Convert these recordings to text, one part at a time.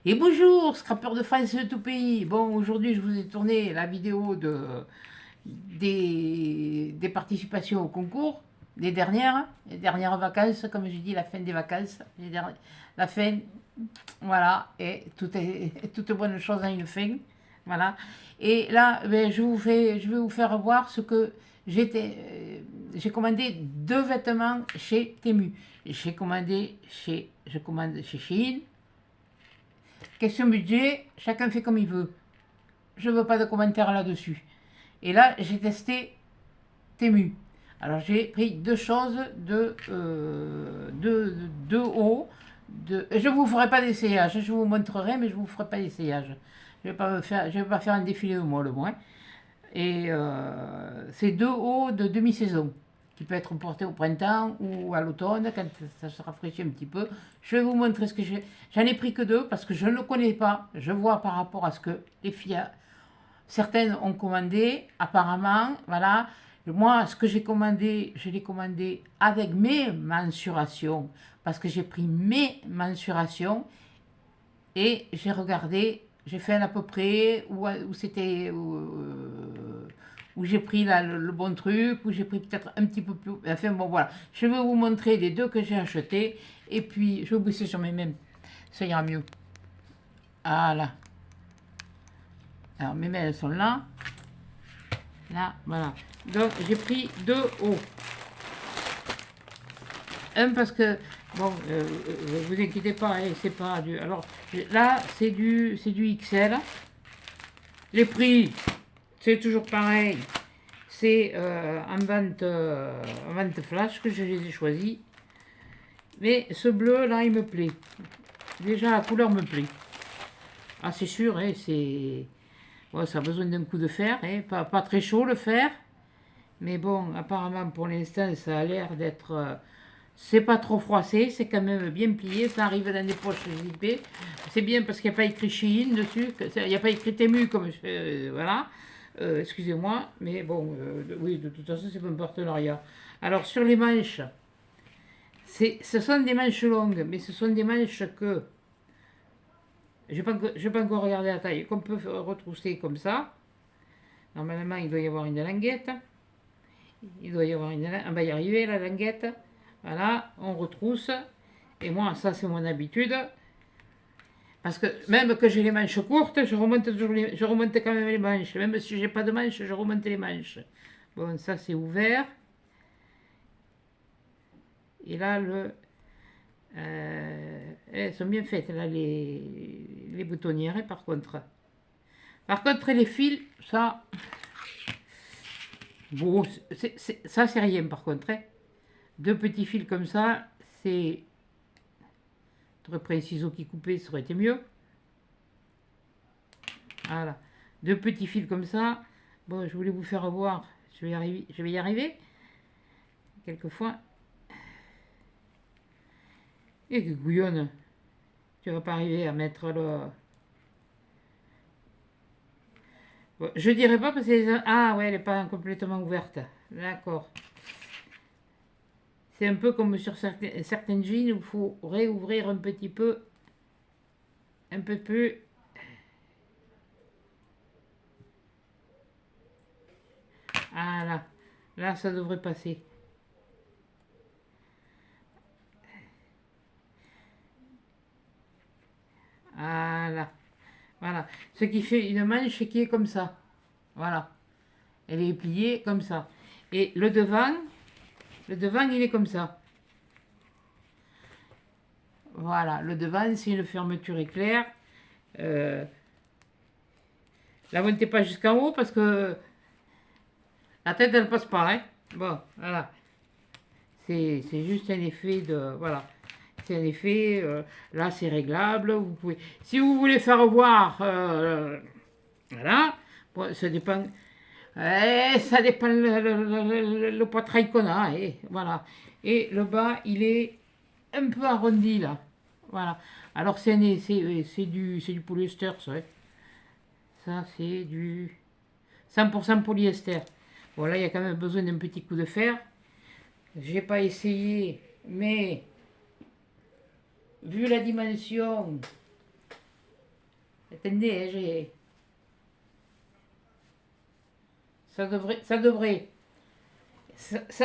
Et bonjour, scrappeurs de France de tout pays. Bon, aujourd'hui, je vous ai tourné la vidéo des participations au concours, les dernières vacances, comme je dis, la fin des vacances, la fin, voilà, et toute bonne chose a une fin, voilà. Et là, ben, je vais vous faire voir ce que j'ai commandé deux vêtements chez Temu. Je commande chez Shein. Question budget, chacun fait comme il veut. Je ne veux pas de commentaires là-dessus. Et là, j'ai testé Temu. Alors, j'ai pris deux choses de haut. Je ne vous ferai pas d'essayage. Je vous montrerai, mais je ne vous ferai pas d'essayage. Je ne vais pas faire un défilé de moi, le moins. Et c'est deux hauts de demi-saison qui peut être porté au printemps ou à l'automne quand ça se rafraîchit un petit peu. Je vais vous montrer ce que j'ai. J'en ai pris que deux parce que je ne le connais pas. Je vois par rapport à ce que les filles, certaines ont commandé, apparemment, voilà. Moi, ce que j'ai commandé, je l'ai commandé avec mes mensurations parce que j'ai pris mes mensurations et j'ai regardé, j'ai fait à peu près où c'était, où j'ai pris là, le bon truc, où j'ai pris peut-être un petit peu plus. Enfin bon, voilà. Je vais vous montrer les deux que j'ai achetés. Et puis, je vais vous baisser sur mes mains. Ça ira mieux. Voilà. Alors, mes mains, elles sont là. Là, voilà. Donc, j'ai pris deux hauts. Un parce que, bon, vous inquiétez pas, hein, c'est pas du. Alors, là, c'est du XL. Les prix, c'est toujours pareil. C'est en vente flash que je les ai choisis. Mais ce bleu là, il me plaît. Déjà, la couleur me plaît. Ah, c'est sûr, hein, bon, ça a besoin d'un coup de fer. Hein, pas très chaud le fer. Mais bon, apparemment, pour l'instant, ça a l'air d'être. C'est pas trop froissé, c'est quand même bien plié. Ça arrive dans des poches zippées. C'est bien parce qu'il n'y a pas écrit Shein dessus. Il n'y a pas écrit Temu comme. Voilà. Excusez-moi, mais bon, oui, de toute façon, c'est un partenariat. Alors, sur les manches, ce sont des manches longues, mais ce sont des manches que je n'ai pas encore regardé la taille, qu'on peut retrousser comme ça. Normalement, il doit y avoir une languette. Il doit y avoir une languette. On va y arriver, la languette. Voilà, on retrousse. Et moi, ça, c'est mon habitude. Parce que même que j'ai les manches courtes, je remonte quand même les manches. Même si j'ai pas de manches, je remonte les manches. Bon, ça, c'est ouvert. Et là, elles sont bien faites, là, les boutonnières, hein, par contre. Par contre, les fils, ça... Bon, ça, c'est rien, par contre. Hein. Deux petits fils comme ça, c'est... J'aurais pris un ciseau qui coupait, ça aurait été mieux. Voilà. Deux petits fils comme ça. Bon, je voulais vous faire voir. Je vais y arriver. Quelquefois. Et que gouillonne. Tu vas pas arriver à mettre le... Bon, je dirais pas parce que... Ah ouais, elle n'est pas complètement ouverte. D'accord. C'est un peu comme sur certaines jeans où il faut réouvrir un petit peu. Un peu plus. Ah là. Là, ça devrait passer. Voilà. Voilà. Ce qui fait une manche qui est comme ça. Voilà. Elle est pliée comme ça. Et le devant, il est comme ça. Voilà. Le devant, c'est une fermeture éclair. La montez pas jusqu'en haut parce que la tête, elle passe pas. Hein. Bon, voilà. C'est juste un effet de... Voilà. C'est un effet... là, c'est réglable. Vous pouvez... Si vous voulez faire voir... voilà. Bon, ça dépend... ça dépend le poitrail qu'on a. Et voilà. Et le bas, il est un peu arrondi, là. Voilà. Alors, c'est du polyester, ça. Hein. Ça, c'est du 100% polyester. Bon, là, il y a quand même besoin d'un petit coup de fer. J'ai pas essayé, mais vu la dimension Attendez, hein, ça devrait,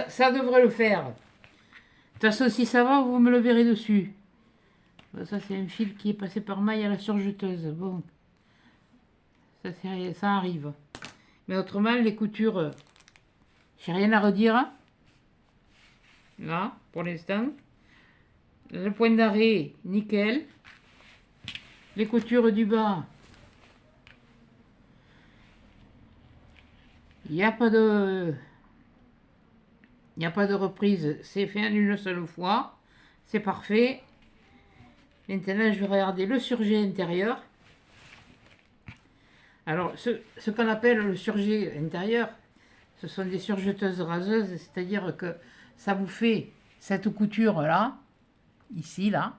ça devrait le faire. De toute façon, si ça va, vous me le verrez dessus. Bon, ça, c'est un fil qui est passé par maille à la surjeteuse. Bon, ça arrive. Mais autrement, les coutures, j'ai rien à redire. Là, pour l'instant. Le point d'arrêt, nickel. Les coutures du bas, il n'y a pas de reprise, c'est fait en une seule fois, c'est parfait. Maintenant, je vais regarder le surjet intérieur. Alors, ce qu'on appelle le surjet intérieur, ce sont des surjeteuses raseuses, c'est-à-dire que ça vous fait cette couture-là, ici, là,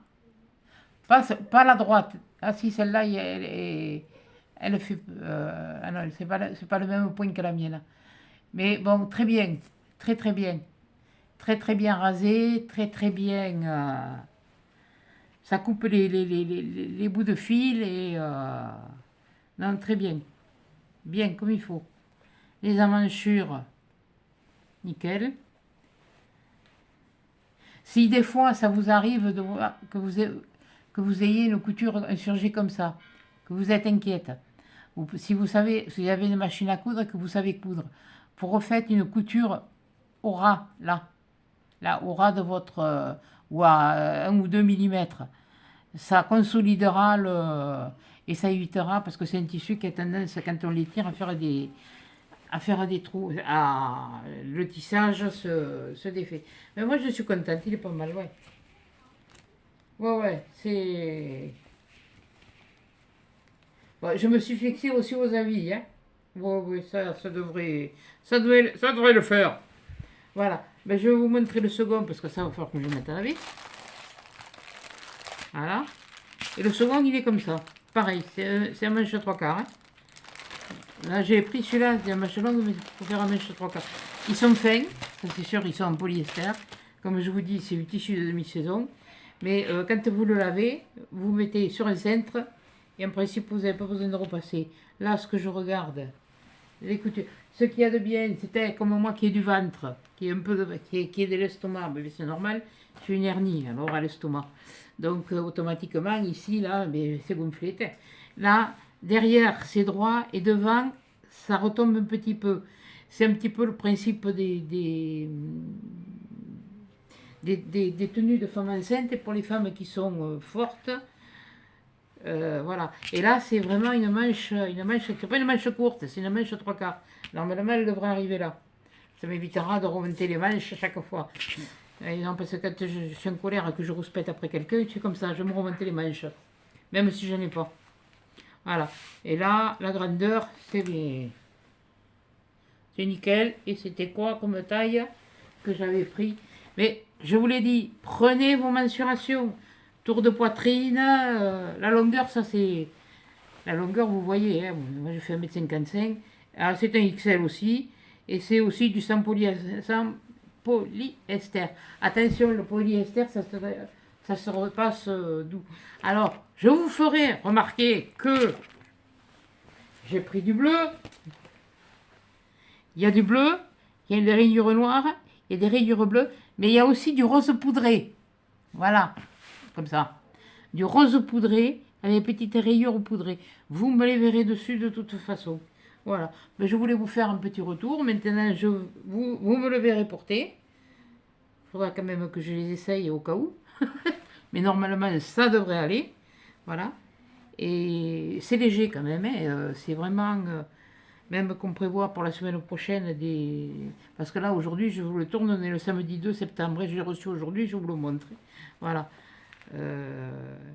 pas la droite. Ah si, celle-là, elle fait... ah non, c'est pas le même point que la mienne. Mais bon, très bien, très très bien. Très très bien rasé, très très bien... ça coupe les bouts de fil et... non, très bien. Bien, comme il faut. Les emmanchures, nickel. Si des fois ça vous arrive de voir que vous ayez une couture insurgée comme ça, que vous êtes inquiète, ou si vous avez une machine à coudre et que vous savez coudre, vous refaites une couture au ras, là au ras de votre, ou à 1 ou 2 millimètres. Ça consolidera et ça évitera, parce que c'est un tissu qui a tendance, quand on les tire, à faire des trous, le tissage se défait. Mais moi je suis contente, il est pas mal, ouais. Ouais, c'est... Ouais, je me suis fixé aussi aux avis, hein. Ouais, ça devrait le faire. Voilà, ben, je vais vous montrer le second, parce que ça va falloir que je mette à laver. Voilà. Et le second, il est comme ça. Pareil, c'est un manche 3/4. Hein. Là, j'ai pris celui-là, c'est un manche longue, mais pour faire un manche 3/4. Ils sont fins, ça c'est sûr, ils sont en polyester. Comme je vous dis, c'est du tissu de demi-saison. Mais quand vous le lavez, vous mettez sur un cintre. Et en principe, vous n'avez pas besoin de repasser. Là, ce que je regarde, les coutures. Ce qu'il y a de bien, c'était comme moi qui ai du ventre, qui est un peu qui est de l'estomac. Mais c'est normal, j'ai une hernie, alors à l'estomac. Donc automatiquement, ici, là, c'est gonflé. Là, derrière, c'est droit, et devant, ça retombe un petit peu. C'est un petit peu le principe des tenues de femmes enceintes, et pour les femmes qui sont fortes. Voilà. Et là, c'est vraiment une manche, c'est pas une manche courte, c'est une manche 3/4. Normalement, elle devrait arriver là. Ça m'évitera de remonter les manches à chaque fois. Et non, parce que quand je suis en colère et que je rouspète après quelqu'un, c'est comme ça, je me remonter les manches. Même si je n'en ai pas. Voilà. Et là, la grandeur, c'est nickel. Et c'était quoi comme taille que j'avais pris. Mais je vous l'ai dit, prenez vos mensurations. Tour de poitrine, la longueur, ça c'est... La longueur, vous voyez, hein, moi je fais 1m55. Alors c'est un XL aussi. Et c'est aussi du sans polyester. Attention, le polyester, ça se repasse doux. Alors, je vous ferai remarquer que j'ai pris du bleu. Il y a du bleu, il y a des rayures noires, il y a des rayures bleues, mais il y a aussi du rose poudré. Voilà, comme ça. Du rose poudré, avec des petites rayures poudrées. Vous me les verrez dessus de toute façon. Voilà. Mais je voulais vous faire un petit retour. Maintenant, vous me le verrez porter. Il faudra quand même que je les essaye au cas où. Mais normalement, ça devrait aller. Voilà. Et c'est léger quand même. Hein. C'est vraiment... même qu'on prévoit pour la semaine prochaine des... Parce que là, aujourd'hui, je vous le tourne. On est le samedi 2 septembre. Et je l'ai reçu aujourd'hui. Je vous le montre. Voilà.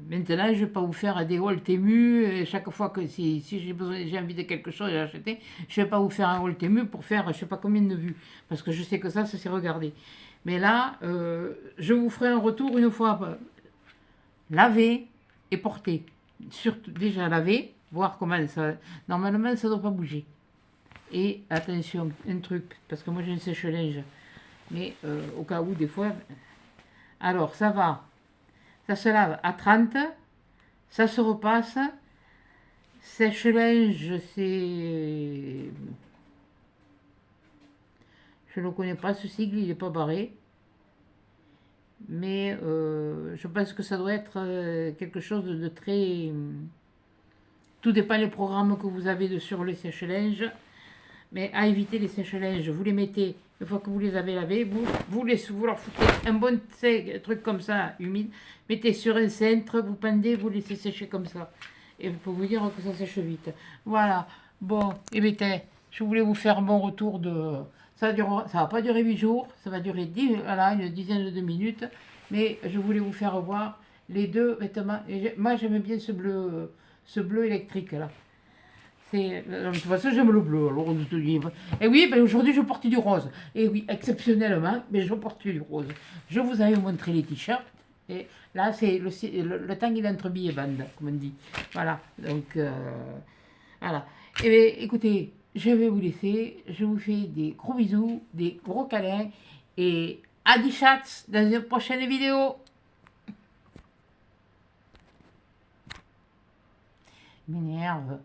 Maintenant, je ne vais pas vous faire des hauls témus. Et chaque fois que si j'ai envie de quelque chose à acheter, je ne vais pas vous faire un haul tému pour faire je ne sais pas combien de vues. Parce que je sais que ça s'est regardé. Mais là, je vous ferai un retour une fois lavé et porté. Surtout déjà lavé, voir comment ça... Normalement, ça ne doit pas bouger. Et attention, un truc, parce que moi j'ai un sèche-linge. Mais au cas où, des fois... Alors, ça va. Ça se lave à 30, ça se repasse Sèche-linge, c'est... Je ne connais pas ce sigle, il n'est pas barré. Mais je pense que ça doit être quelque chose de très... Tout dépend des programmes que vous avez sur le sèche-linge. Mais à éviter les sèche-linge, vous les mettez, une fois que vous les avez lavés, vous leur foutez un bon truc comme ça, humide, mettez sur un cintre, vous pendez, vous laissez sécher comme ça. Et pour vous dire que ça sèche vite. Voilà. Bon, et bien, je voulais vous faire mon retour de... Ça va pas durer 8 jours, ça va durer voilà, une dizaine de minutes, mais je voulais vous faire voir les deux vêtements. Et moi, j'aime bien ce bleu électrique là. De toute façon, j'aime le bleu. Alors, on te dit. Et oui, ben aujourd'hui, je porte du rose. Et oui, exceptionnellement, mais je porte du rose. Je vous avais montré les t-shirts. Et là, c'est le temps il est entre billes et bandes, comme on dit. Voilà. Donc, voilà. Et bien, écoutez, je vais vous laisser. Je vous fais des gros bisous, des gros câlins. Et à des chats dans une prochaine vidéo. M'énerve.